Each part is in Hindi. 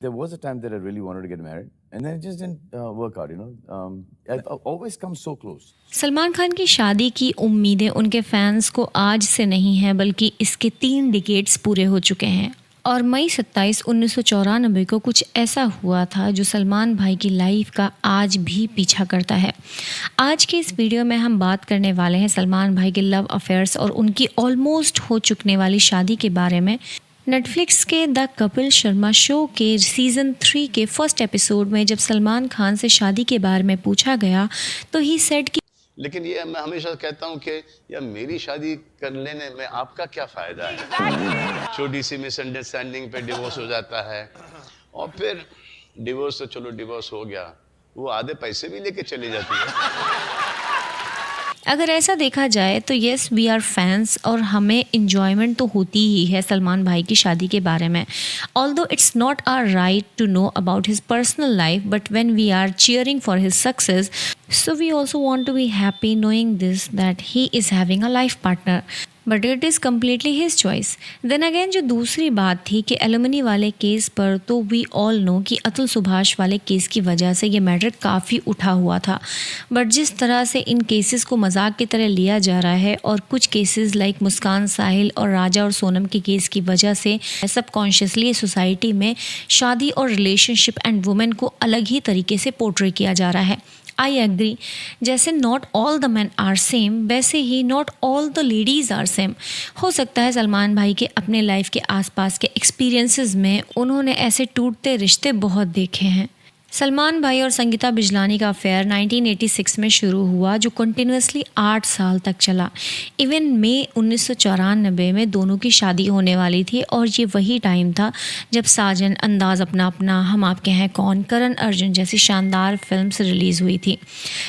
There was a time that I really wanted to get married, and then it just didn't work out. I've always come so close. Salman Khan की शादी की उम्मीदें उनके फैंस को आज से नहीं हैं, बल्कि इसके 3 डिकेड्स पूरे हो चुके हैं। और मई 27, 1994 को कुछ ऐसा हुआ था जो सलमान भाई की लाइफ का आज भी पीछा करता है। आज के इस वीडियो में हम बात करने वाले हैं सलमान भाई के लव अफेयर्स और उनकी ऑलमोस्ट हो चुकने वाली शादी के बारे में। नेटफ्लिक्स के द कपिल शर्मा शो के सीज़न 3 के फर्स्ट एपिसोड में जब सलमान खान से शादी के बारे में पूछा गया तो ही सेड कि लेकिन ये मैं हमेशा कहता हूँ कि यार मेरी शादी कर लेने में आपका क्या फ़ायदा है। छोटी सी मिसअंडरस्टैंडिंग पे डिवोर्स हो जाता है और फिर डिवोर्स तो चलो डिवोर्स हो गया, वो आधे पैसे भी लेके चली जाती है। अगर ऐसा देखा जाए तो येस वी आर फैंस और हमें इंजॉयमेंट तो होती ही है सलमान भाई की शादी के बारे में। Although it's not our right to know about his personal life, but when we are cheering for his success, so we also want to be happy knowing this that he is having a life partner. But it is completely his choice. Then again जो दूसरी बात थी कि एलुमनी वाले केस पर, तो वी ऑल नो कि अतुल सुभाष वाले केस की वजह से ये मैटर काफ़ी उठा हुआ था। बट जिस तरह से इन केसेस को मजाक की तरह लिया जा रहा है और कुछ केसेस लाइक मुस्कान साहिल और राजा और सोनम के केस की वजह से सबकॉन्शियसली सोसाइटी में शादी और रिलेशनशिप एंड वुमेन को अलग ही तरीके से पोर्ट्रे किया जा रहा है। आई एग्री, जैसे not all the man are same, वैसे ही not all the ladies are same. हो सकता है सलमान भाई के अपने लाइफ के आसपास के एक्सपीरियंसेस में उन्होंने ऐसे टूटते रिश्ते बहुत देखे हैं। सलमान भाई और संगीता बिजलानी का अफेयर 1986 में शुरू हुआ, जो कंटिन्यूसली 8 साल तक चला। इवन मई 1994 में दोनों की शादी होने वाली थी और ये वही टाइम था जब साजन, अंदाज़ अपना अपना, हम आपके हैं कौन, करण अर्जुन जैसी शानदार फिल्म्स रिलीज़ हुई थी।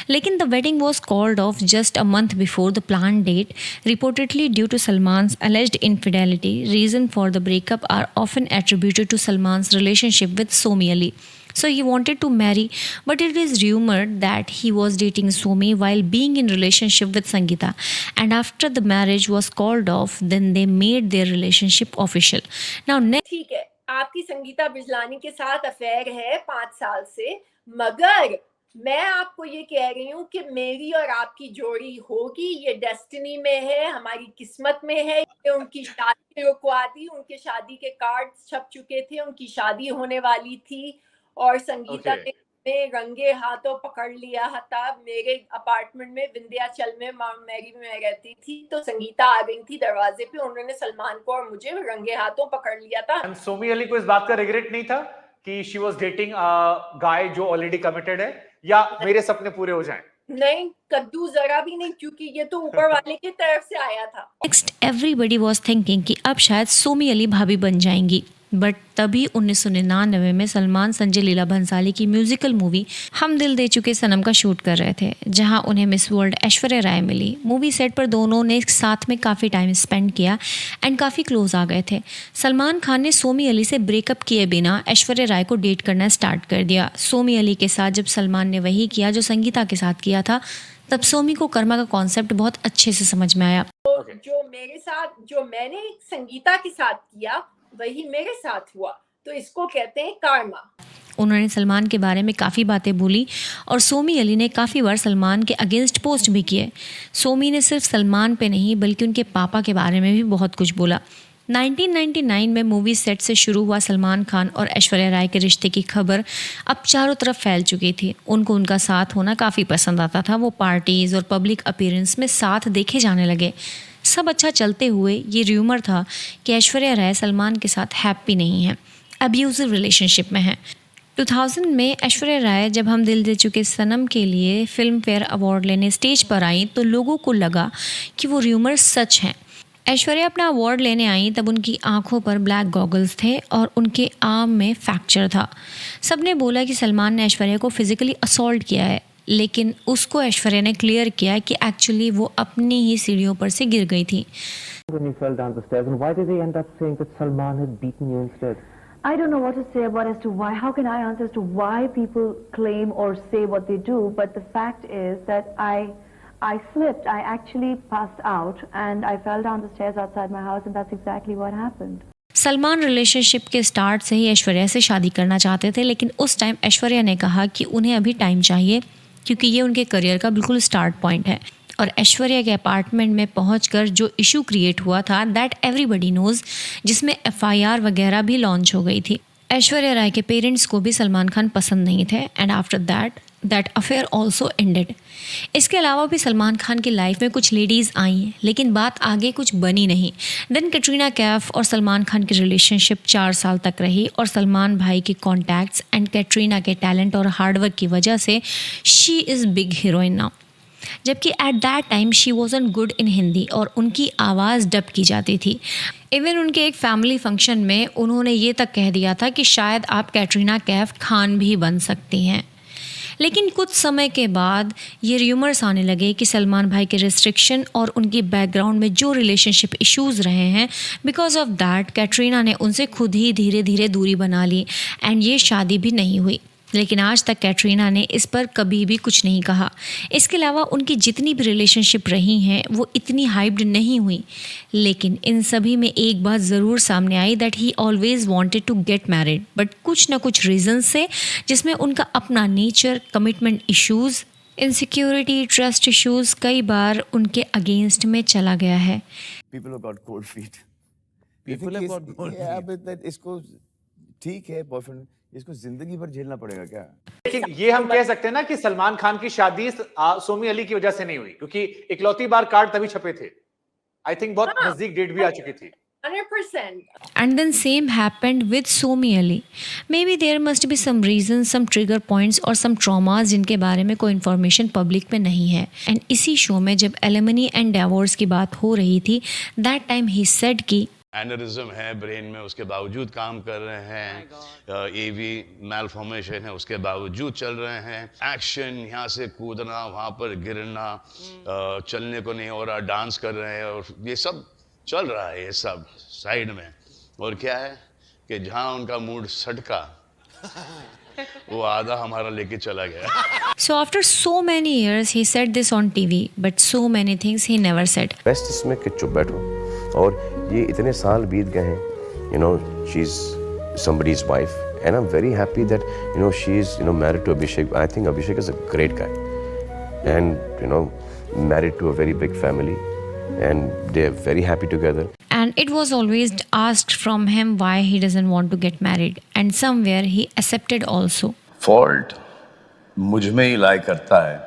लेकिन the wedding was called off just a month before the plan date, reportedly due to Salman's alleged infidelity. Reason for the breakup are often attributed to Salman's relationship with Somi Ali. So he wanted to marry, but it is rumored that he was dating Somi while being in relationship with Sangeeta. And after the marriage was called off, then they made their relationship official. Now next, ठीक है, आपकी संगीता बिजलानी के साथ अफेयर है 5 साल से, मगर मैं आपको ये कह रही हूँ कि मेरी और आपकी जोड़ी होगी, ये डेस्टिनी में है, हमारी किस्मत में है। ये उनकी शादी रुकवा दी, उनके शादी के कार्ड छप चुके थे, उनकी शादी होने वाली थी और संगीता ने रंगे हाथों पकड़ लिया था। मेरे अपार्टमेंट में विंध्याचल में माउंट मैरी में रहती थी, तो संगीता आ गई थी दरवाजे पे, उन्होंने सलमान को और मुझे रंगे हाथों पकड़ लिया था। सोमी अली को इस बात का रिग्रेट नहीं था कि शी वाज डेटिंग गाय जो ऑलरेडी कमिटेड है, या मेरे सपने पूरे हो जाएं? नहीं, कद्दू जरा भी नहीं, क्योंकि ये तो ऊपर वाले की तरफ से आया था। नेक्स्ट एवरीबडी वॉज थिंकिंग कि अब शायद सोमी अली भाभी बन जाएंगी, बट तभी 1999 में सलमान संजय लीला भंसाली की म्यूजिकल मूवी हम दिल दे चुके सनम का शूट कर रहे थे, जहां उन्हें मिस वर्ल्ड ऐश्वर्या राय मिली। मूवी सेट पर दोनों ने साथ में काफ़ी टाइम स्पेंड किया एंड काफ़ी क्लोज आ गए थे। सलमान खान ने सोमी अली से ब्रेकअप किए बिना ऐश्वर्या राय को डेट करना स्टार्ट कर दिया। सोमी अली के साथ जब सलमान ने वही किया जो संगीता के साथ किया था, तब सोमी को कर्मा का कॉन्सेप्ट बहुत अच्छे से समझ में आया। जो मेरे साथ, जो मैंने संगीता के साथ किया वही मेरे साथ हुआ, तो इसको कहते हैं कर्मा। उन्होंने सलमान के बारे में काफ़ी बातें बोली और सोमी अली ने काफ़ी बार सलमान के अगेंस्ट पोस्ट भी किए। सोमी ने सिर्फ सलमान पे नहीं बल्कि उनके पापा के बारे में भी बहुत कुछ बोला। 1999 में मूवी सेट से शुरू हुआ सलमान खान और ऐश्वर्या राय के रिश्ते की खबर अब चारों तरफ फैल चुकी थी। उनको उनका साथ होना काफ़ी पसंद आता था। वो पार्टीज़ और पब्लिक अपीयरेंस में साथ देखे जाने लगे। सब अच्छा चलते हुए ये र्यूमर था कि ऐश्वर्या राय सलमान के साथ हैप्पी नहीं है, अब्यूजिव रिलेशनशिप में है। 2000 में ऐश्वर्या राय जब हम दिल दे चुके सनम के लिए फिल्म फेयर अवार्ड लेने स्टेज पर आई तो लोगों को लगा कि वो र्यूमर सच हैं। ऐश्वर्या अपना अवार्ड लेने आई तब उनकी आंखों पर ब्लैक गॉगल्स थे और उनके आर्म में फ्रैक्चर था। सबने बोला कि सलमान ने ऐश्वर्या को फिजिकली असॉल्ट किया है, लेकिन उसको ऐश्वर्या ने क्लियर किया कि एक्चुअली वो अपनी ही सीढ़ियों पर से गिर गई थी। When you fell down the stairs, and why did they end up saying that Salman had beaten you instead? I don't know what to say about as to why. How can I answer as to why people claim or say what they do? But the fact is that I slipped. I actually passed out and I fell down the stairs outside my house, and that's exactly what happened. Salman relationship के स्टार्ट से ही ऐश्वर्या से शादी करना चाहते थे, लेकिन उस टाइम ऐश्वर्या ने कहा कि उन्हें अभी टाइम चाहिए क्योंकि ये उनके करियर का बिल्कुल स्टार्ट पॉइंट है। और ऐश्वर्या के अपार्टमेंट में पहुंचकर जो इशू क्रिएट हुआ था दैट एवरीबडी नोज, जिसमें FIR वगैरह भी लॉन्च हो गई थी। ऐश्वर्या राय के पेरेंट्स को भी सलमान खान पसंद नहीं थे and after that affair also ended. इसके अलावा भी सलमान खान की लाइफ में कुछ लेडीज़ आई, लेकिन बात आगे कुछ बनी नहीं। देन कैटरीना कैफ और सलमान खान की रिलेशनशिप 4 साल तक रही और सलमान भाई के कॉन्टैक्ट्स एंड कैटरीना के टैलेंट और हार्डवर्क की वजह से she is big heroine now. जबकि at that time she wasn't good in Hindi और उनकी आवाज़ डब की जाती थी। इवन उनके एक फैमिली फंक्शन में उन्होंने ये तक कह दिया था कि शायद आप कैटरीना कैफ खान भी बन सकती हैं। लेकिन कुछ समय के बाद ये र्यूमर्स आने लगे कि सलमान भाई के रिस्ट्रिक्शन और उनकी बैकग्राउंड में जो रिलेशनशिप इश्यूज़ रहे हैं, बिकॉज ऑफ दैट कैटरीना ने उनसे खुद ही धीरे धीरे दूरी बना ली एंड ये शादी भी नहीं हुई। लेकिन आज तक कैटरीना ने इस पर कभी भी कुछ नहीं कहा। इसके अलावा उनकी जितनी भी रिलेशनशिप रही हैं वो इतनी हाइप्ड नहीं हुई, लेकिन इन सभी में एक बात ज़रूर सामने आई that he always wanted to get married, but कुछ ना कुछ रीज़न से, जिसमें उनका अपना nature, commitment issues, insecurity, trust issues कई बार उनके अगेंस्ट में चला गया है। People have got cold feet. People have got cold Yeah, feet. but that इसको ठीक है बॉयफ्रेंड, इसको जिंदगी भर झेलना पड़ेगा क्या? लेकिन ये हम कह सकते हैं ना कि सलमान खान की शादी सोमी अली की वजह से नहीं हुई, क्योंकि इकलौती बार कार्ड तभी छपे थे। आई थिंक बहुत नजदीक डेट भी आ चुकी थी। 100%. And then same happened with Somi Ali. Maybe there must be some reasons, some trigger points or some traumas जिनके बारे में कोई इन्फॉर्मेशन पब्लिक में नहीं है। एंड इसी शो में जब एलिमनी एंड डिवोर्स की बात हो रही थी, दैट टाइम ही सेड कि एनरिज्म है ब्रेन में, उसके बावजूद काम कर रहे हैं। AV मैलफॉर्मेशन है, उसके बावजूद चल रहे हैं। एक्शन, यहाँ से कूदना, वहाँ पर गिरना, चलने को नहीं हो रहा, डांस कर रहे हैं, और ये सब चल रहा है, ये सब साइड में। और क्या है कि जहाँ उनका मूड सटका वो आधा हमारा लेके चला गया। So after so many years he said this on TV, but so many things he never said. Best इसमें कि चुप बैठो, और ये इतने साल बीत गए हैं, you know, she's somebody's wife and I'm very happy that, you know, she's, you know, married to Abhishek. I think Abhishek is a great guy and, you know, married to a very big family and they're very happy together. And it was always asked from him why he doesn't want to get married, and somewhere he accepted also. Fault मुझ में ही लाई करता है,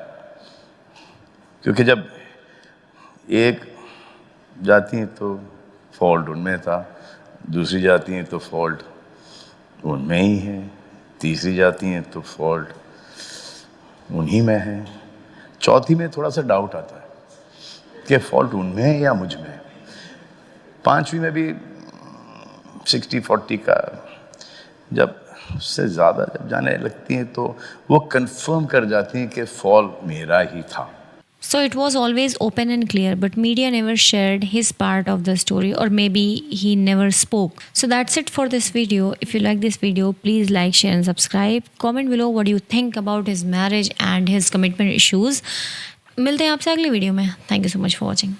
क्योंकि जब एक जाती हैं तो फॉल्ट उनमें था, दूसरी जाती हैं तो फॉल्ट उनमें ही है, तीसरी जाती हैं तो फॉल्ट उन्हीं में है, चौथी में थोड़ा सा डाउट आता है कि फॉल्ट उनमें है या मुझ में है, पांचवी में भी 60-40 का जब उससे ज़्यादा जब जाने लगती हैं तो वो कंफर्म कर जाती हैं कि फॉल मेरा ही था। So it was always open and clear, but media never shared his part of the story, or maybe he never spoke. So that's it for this video. If you like this video, please like, share and subscribe. Comment below what you think about his marriage and his commitment issues. मिलते हैं आपसे अगली वीडियो में। Thank you so much for watching.